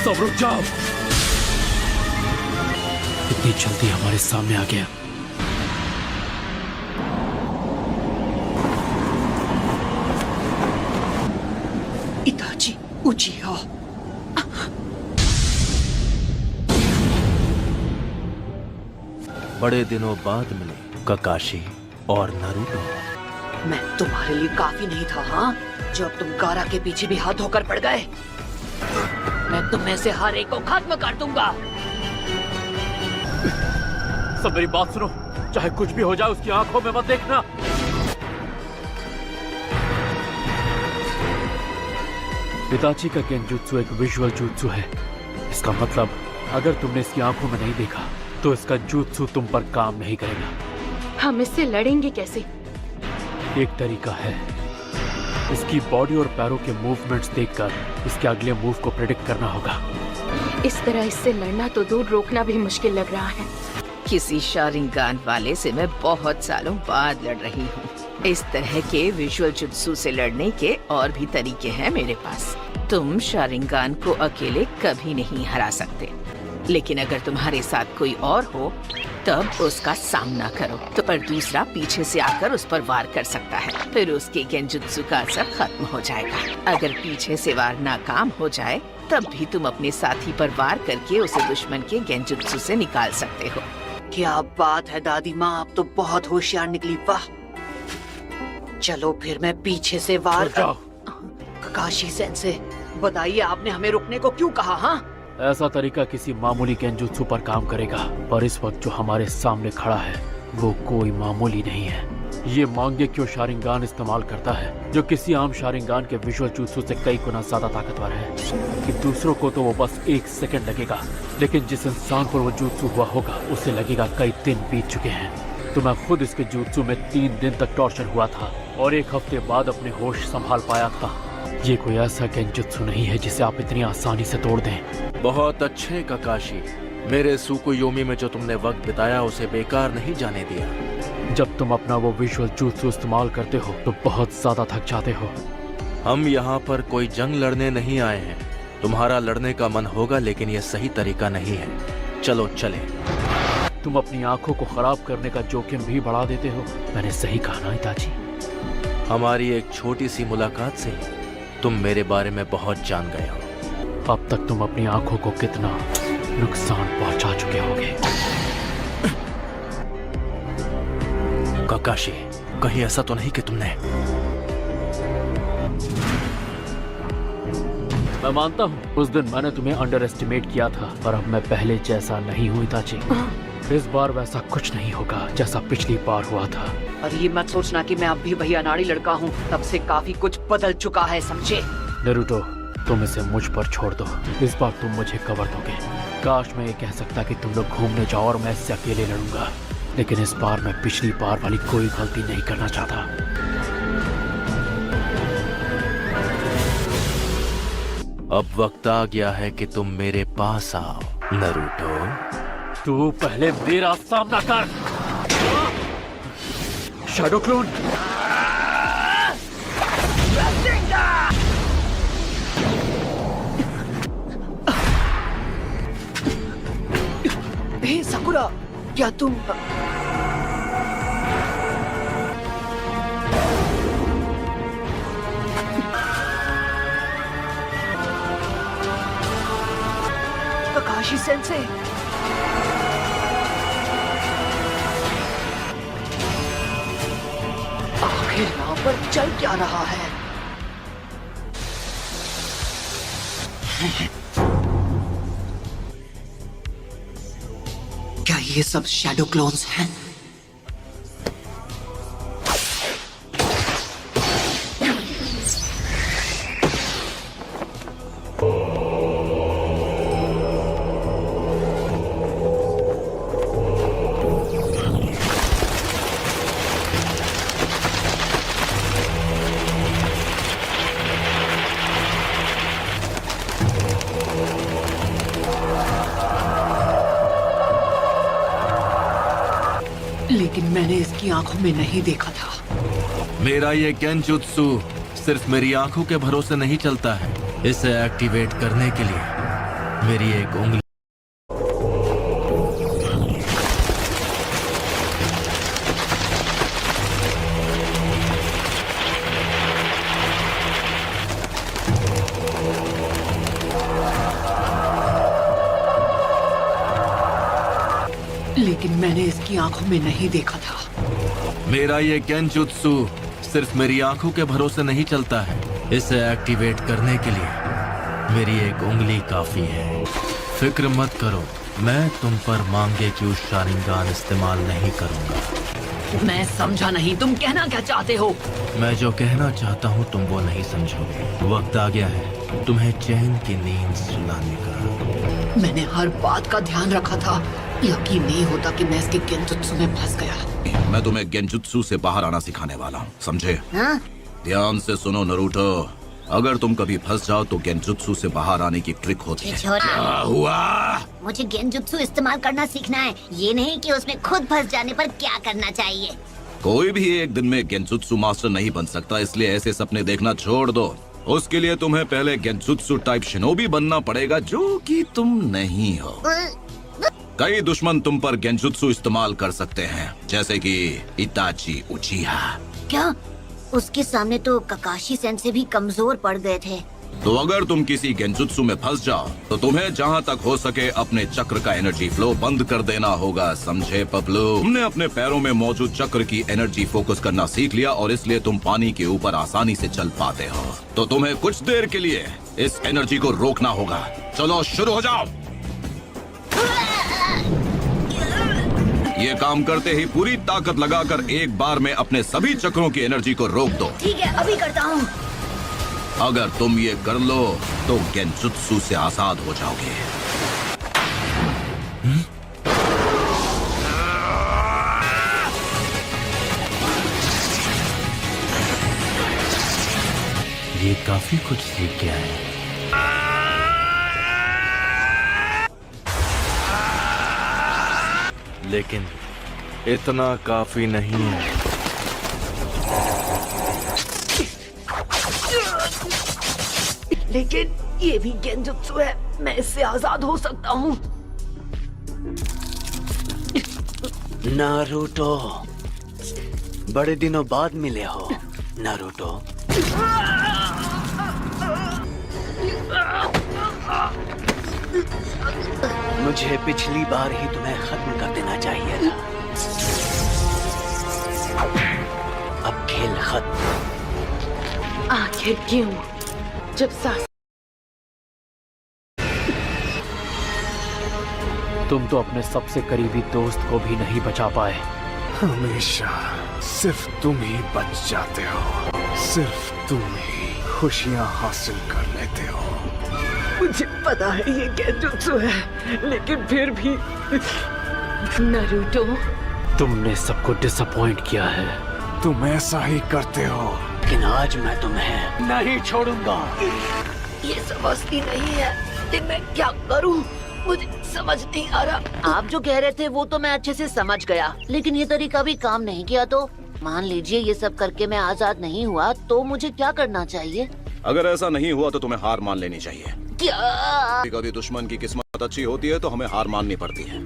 सब रुक जाओ। इतनी जल्दी हमारे सामने आ गया। इताची उचिया। बड़े दिनों बाद मिले काकाशी और नारुतो। मैं तुम्हारे लिए काफी नहीं था, हाँ? जब तुम गारा के पीछे भी हाथ धोकर पड़ गए। मैं तुम में से हर एक को खत्म कर दूंगा। सब मेरी बात सुनो, चाहे कुछ भी हो जाए उसकी आंखों में मत देखना। इताची का गेंजुत्सु एक विजुअल जुत्सु है। इसका मतलब अगर तुमने इसकी आंखों में नहीं देखा तो इसका जुत्सु तुम पर काम नहीं करेगा। हम इससे लड़ेंगे कैसे? एक तरीका है, इसकी बॉडी और पैरों के मूवमेंट्स देखकर इसके अगले मूव को प्रेडिक्ट करना होगा। इस तरह इससे लड़ना तो दूर, रोकना भी मुश्किल लग रहा है। किसी शारिंगान वाले से मैं बहुत सालों बाद लड़ रही हूँ। इस तरह के विजुअल जुत्सु से लड़ने के और भी तरीके हैं मेरे पास। तुम शारिंगान को अकेले कभी नहीं हरा सकते, लेकिन अगर तुम्हारे साथ कोई और हो तब उसका सामना करो। तो पर दूसरा पीछे से आकर उस पर वार कर सकता है, फिर उसके गेंजुत्सु का असर खत्म हो जाएगा। अगर पीछे से वार नाकाम हो जाए तब भी तुम अपने साथी पर वार करके उसे दुश्मन के गेंजुत्सु से निकाल सकते हो। क्या बात है दादी माँ, आप तो बहुत होशियार निकली। वाह, चलो फिर मैं पीछे से वार जाओ। काकाशी सेंसे, बताइए आपने हमें रुकने को क्यों कहा? हाँ, ऐसा तरीका किसी मामूली गेंजुत्सु पर काम करेगा, पर इस वक्त जो हमारे सामने खड़ा है वो कोई मामूली नहीं है। ये मांगेक्यो शारिंगान इस्तेमाल करता है, जो किसी आम शारिंगान के विजुअल जुत्सु से कई गुना ज्यादा ताकतवर है। कि दूसरों को तो वो बस 1 सेकंड लगेगा, लेकिन जिस इंसान पर वो जुत्सु हुआ होगा उसे लगेगा कई दिन बीत चुके हैं। तो मैं खुद इसके जुत्सु में 3 दिन तक टॉर्चर हुआ था और 1 हफ्ते बाद अपने होश संभाल पाया था। ये कोई ऐसा गेंजुत्सु नहीं है जिसे आप इतनी आसानी से तोड़ दें। बहुत अच्छे काकाशी, मेरे सुकुयोमी में जो तुमने वक्त बिताया उसे बेकार नहीं जाने दिया। जब तुम अपना वो विजुअल जुत्सु इस्तेमाल करते हो तो बहुत ज्यादा थक जाते हो। हम यहाँ पर कोई जंग लड़ने नहीं आए हैं। तुम्हारा लड़ने का मन होगा, लेकिन यह सही तरीका नहीं है। चलो चले। तुम अपनी आंखों को खराब करने का जोखिम भी बढ़ा देते हो। मैंने सही कहा ना इताची? हमारी एक छोटी सी मुलाकात से तुम मेरे बारे में बहुत जान गए हो। अब तक तुम अपनी आंखों को कितना नुकसान पहुंचा चुके होगे। काकाशी, कहीं ऐसा तो नहीं कि तुमने... मैं मानता हूँ उस दिन मैंने तुम्हें अंडर एस्टिमेट किया था, पर अब मैं पहले जैसा नहीं हूँ इताची। इस बार वैसा कुछ नहीं होगा जैसा पिछली बार हुआ था। और ये मत सोचना कि मैं अब भी वही अनाड़ी लड़का हूँ। तब से काफी कुछ बदल चुका है, समझे? नारुतो, तुम इसे मुझ पर छोड़ दो। इस बार तुम मुझे कवर दोगे। काश मैं ये कह सकता कि तुम लोग घूमने जाओ और मैं इससे अकेले लड़ूंगा, लेकिन इस बार मैं पिछली बार वाली कोई गलती नहीं करना चाहता। अब वक्त आ गया है कि तुम मेरे पास आओ नारुतो। तू पहले मेरा सामना कर। Shadow clone. हे साकुरा, क्या तुम... काकाशी सेंसे, आखिर यहाँ पर चल क्या रहा है? क्या ये सब शैडो क्लोन्स हैं? लेकिन मैंने इसकी आंखों में नहीं देखा था। मेरा ये गेंजुत्सु सिर्फ मेरी आंखों के भरोसे नहीं चलता है। इसे एक्टिवेट करने के लिए मेरी एक उंगली लेकिन मैंने इसकी आंखों में नहीं देखा था। मेरा ये गेंजुत्सु सिर्फ मेरी आंखों के भरोसे नहीं चलता है। इसे एक्टिवेट करने के लिए मेरी एक उंगली काफी है। फिक्र मत करो, मैं तुम पर मांगेक्यू शारिंगान इस्तेमाल नहीं करूंगा। मैं समझा नहीं, तुम कहना क्या चाहते हो? मैं जो कहना चाहता हूँ तुम वो नहीं समझोगे। वक्त आ गया है तुम्हें चैन की नींद सुलाने का। मैंने हर बात का ध्यान रखा था। यकीन नहीं होता कि मैं इसके गेंजुत्सु में फंस गया। मैं तुम्हें गेंजुत्सु से बाहर आना सिखाने वाला हूँ, समझे? हाँ? ध्यान से सुनो नरूटो, अगर तुम कभी फंस जाओ तो गेंजुत्सु से बाहर आने की ट्रिक होती है। छोटा, क्या हुआ? मुझे गेंजुत्सु इस्तेमाल करना सीखना है, ये नहीं कि उसमें खुद फंस जाने पर क्या करना चाहिए। कोई भी एक दिन में गेंजुत्सु मास्टर नहीं बन सकता, इसलिए ऐसे सपने देखना छोड़ दो। उसके लिए तुम्हें पहले गेंजुत्सु टाइप शिनोबी बनना पड़ेगा, जो कि तुम नहीं हो। कई दुश्मन तुम पर गेंजुत्सु इस्तेमाल कर सकते हैं, जैसे कि इताची उचिहा। क्या? उसके सामने तो ककाशी सेंसे भी कमजोर पड़ गए थे। तो अगर तुम किसी गेंजुत्सु में फंस जाओ तो तुम्हें जहाँ तक हो सके अपने चक्र का एनर्जी फ्लो बंद कर देना होगा, समझे पपलू? तुमने अपने पैरों में मौजूद चक्र की एनर्जी फोकस करना सीख लिया और इसलिए तुम पानी के ऊपर आसानी से चल पाते हो। तो तुम्हें कुछ देर के लिए इस एनर्जी को रोकना होगा। चलो शुरू हो जाओ। ये काम करते ही पूरी ताकत लगाकर एक बार में अपने सभी चक्रों की एनर्जी को रोक दो। ठीक है, अभी करता हूँ। अगर तुम ये कर लो तो गेंजुत्सु से आजाद हो जाओगे। ये काफी कुछ सीख गया है। लेकिन इतना काफी नहीं है। लेकिन ये भी गेंजुत्सु है, मैं इससे आजाद हो सकता हूँ। नारुतो, बड़े दिनों बाद मिले हो नारुतो। मुझे पिछली बार ही तुम्हें खत्म कर देना चाहिए था। अब खेल खत्म। आखिर क्यों? जब सास तुम तो अपने सबसे करीबी दोस्त को भी नहीं बचा पाए। हमेशा सिर्फ तुम ही बच जाते हो, सिर्फ तुम ही खुशियां हासिल कर लेते हो। मुझे पता है ये गेंजुत्सु है, लेकिन फिर भी नारुतो, तुमने सबको डिसअपॉइंट किया है। तुम ऐसा ही करते हो। लेकिन आज मैं तुम्हें नहीं छोड़ूंगा। ये समझती नहीं है कि मैं क्या करूं। मुझे समझ नहीं आ रहा। आप जो कह रहे थे वो तो मैं अच्छे से समझ गया, लेकिन ये तरीका भी काम नहीं किया। तो मान लीजिए ये सब करके मैं आजाद नहीं हुआ, तो मुझे क्या करना चाहिए? अगर ऐसा नहीं हुआ तो तुम्हें हार मान लेनी चाहिए। क्या? कभी दुश्मन की किस्मत अच्छी होती है तो हमें हार माननी पड़ती है,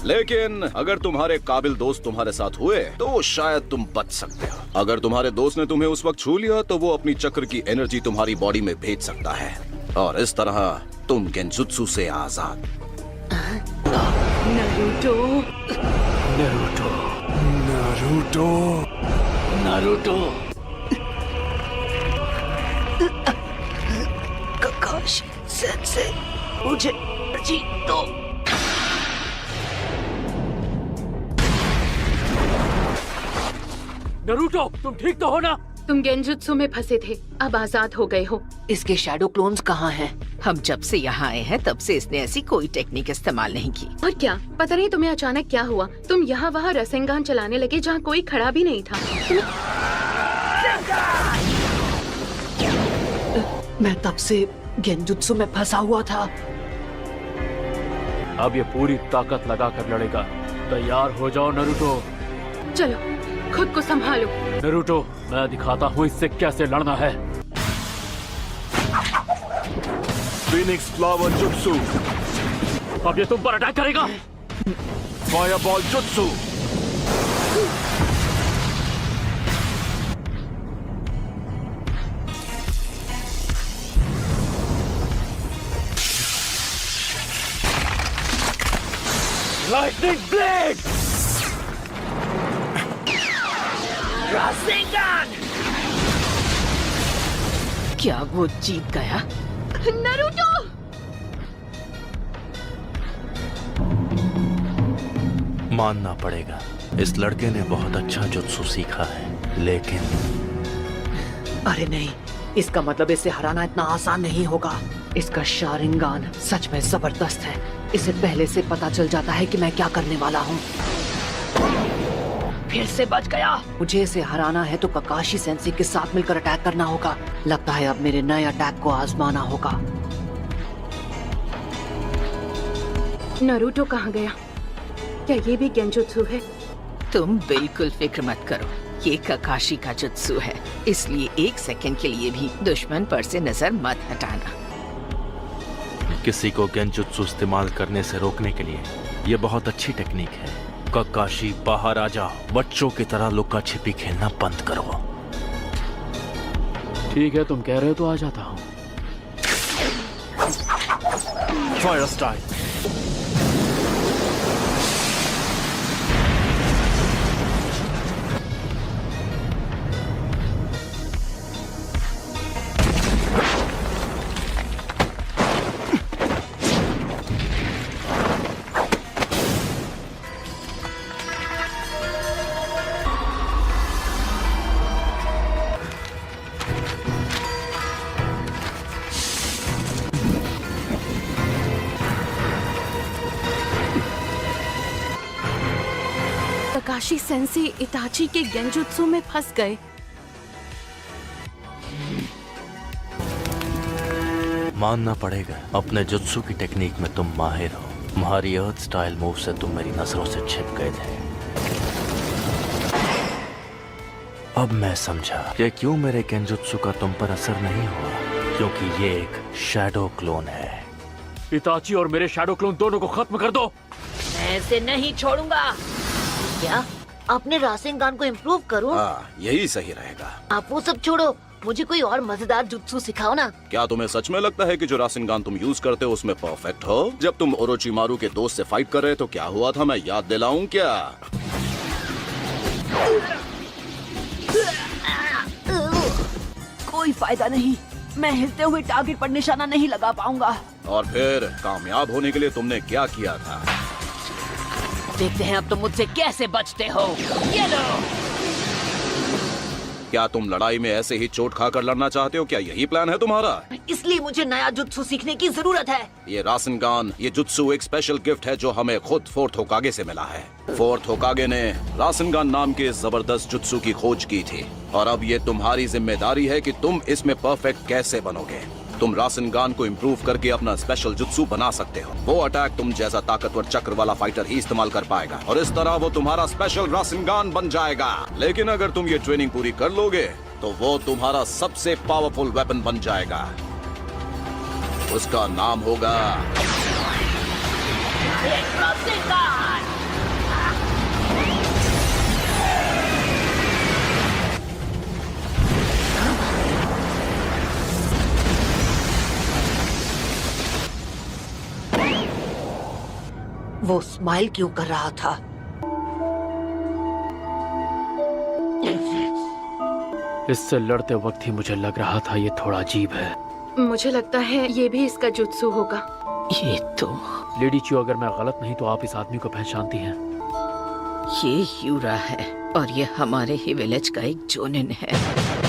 लेकिन अगर तुम्हारे काबिल दोस्त तुम्हारे साथ हुए तो शायद तुम बच सकते हो। अगर तुम्हारे दोस्त ने तुम्हें उस वक्त छू लिया तो वो अपनी चक्र की एनर्जी तुम्हारी बॉडी में भेज सकता है और इस तरह तुम गेंजुत्सु से आजाद। Naruto, Naruto, Naruto, Naruto, ककाशी sense, मुझे जी दो। नारुतो, तुम ठीक तो हो ना? तुम गेंजुत्सु में फंसे थे, अब आजाद हो गए हो। इसके शैडो क्लोन्स कहाँ हैं? हम जब से यहाँ आए हैं तब से इसने ऐसी कोई टेक्निक इस्तेमाल नहीं की। और क्या पता नहीं तुम्हें अचानक क्या हुआ, तुम यहाँ वहाँ रसेंगान चलाने लगे जहाँ कोई खड़ा भी नहीं था। मैं तब से गेंजुत्सु में फंसा हुआ था। अब ये पूरी ताकत लगाकर लड़ेगा। तैयार हो जाओ नारुतो। चलो खुद को संभालो। नारुतो, मैं दिखाता हूँ इससे कैसे लड़ना है। फिनिक्स फ्लावर जुत्सु, अब ये तुम पर अटैक करेगा। Fireball jutsu, lightning blade. क्या वो जीत गया? नारुतो! मानना पड़ेगा, इस लड़के ने बहुत अच्छा जुत्सु सीखा है, लेकिन अरे नहीं, इसका मतलब इसे हराना इतना आसान नहीं होगा। इसका शारिंगान सच में जबरदस्त है। इसे पहले से पता चल जाता है कि मैं क्या करने वाला हूँ। फिर से बच गया। मुझे इसे हराना है तो ककाशी सेंसे के साथ मिलकर अटैक करना होगा। लगता है अब मेरे नए अटैक को आजमाना होगा। नारुतो कहाँ गया? क्या ये भी गेंजुत्सु है? तुम बिल्कुल फिक्र मत करो, ये ककाशी का जुत्सु है, इसलिए एक सेकंड के लिए भी दुश्मन पर से नजर मत हटाना। किसी को गेंजुत्सु इस्तेमाल करने से रोकने के लिए ये बहुत अच्छी टेक्निक है। ककाशी, बाहर आ जाओ। बच्चों की तरह लुका छिपी खेलना बंद करो। ठीक है, तुम कह रहे हो तो आ जाता हूँ। फायर स्टाइल, ककाशी सेंसे इताची के गेंजुत्सु में फंस गए। मानना पड़ेगा, अपने जुत्सु की टेक्निक में तुम माहिर हो। तुम्हारी अर्थ स्टाइल मूव से तुम मेरी नजरों से छिप गए थे। अब मैं समझा कि क्यों मेरे गेंजुत्सु का तुम पर असर नहीं हुआ, क्योंकि ये एक शैडो क्लोन है। इताची और मेरे शैडो क्लोन दोनों को खत्म कर दो। मैं इसे नहीं छोड़ूंगा। क्या अपने रासेंगान को इम्प्रूव करूं? हाँ, यही सही रहेगा। आप वो सब छोड़ो, मुझे कोई और मजेदार जुत्सु सिखाओ ना। क्या तुम्हें सच में लगता है कि जो रासेंगान तुम यूज करते हो उसमें परफेक्ट हो? जब तुम ओरोचिमारू के दोस्त से फाइट कर रहे तो क्या हुआ था, मैं याद दिलाऊं क्या? कोई फायदा नहीं, मैं हिलते हुए टारगेट पर निशाना नहीं लगा पाऊंगा। और फिर कामयाब होने के लिए तुमने क्या किया था? देखते हैं अब तुम मुझसे कैसे बचते हो। ये लो। क्या तुम लड़ाई में ऐसे ही चोट खाकर लड़ना चाहते हो? क्या यही प्लान है तुम्हारा? इसलिए मुझे नया जुत्सु सीखने की जरूरत है। ये रासेंगान, ये जुत्सु एक स्पेशल गिफ्ट है जो हमें खुद फोर्थ होकागे से मिला है। फोर्थ होकागे ने रासेंगान नाम के जबरदस्त जुत्सु की खोज की थी, और अब ये तुम्हारी जिम्मेदारी है कि तुम इसमें परफेक्ट कैसे बनोगे। तुम रासेंगान को इम्प्रूव करके अपना स्पेशल जुत्सु बना सकते हो। वो अटैक तुम जैसा ताकतवर चक्र वाला फाइटर ही इस्तेमाल कर पाएगा, और इस तरह वो तुम्हारा स्पेशल रासेंगान बन जाएगा। लेकिन अगर तुम ये ट्रेनिंग पूरी कर लोगे तो वो तुम्हारा सबसे पावरफुल वेपन बन जाएगा। उसका नाम होगा वो स्माइल क्यों कर रहा था? इससे लड़ते वक्त ही मुझे लग रहा था ये थोड़ा अजीब है। मुझे लगता है ये भी इसका जुत्सु होगा। ये तो लेडी च्यू, अगर मैं गलत नहीं तो आप इस आदमी को पहचानती हैं। ये यूरा है और ये हमारे ही विलेज का एक जोनिन है।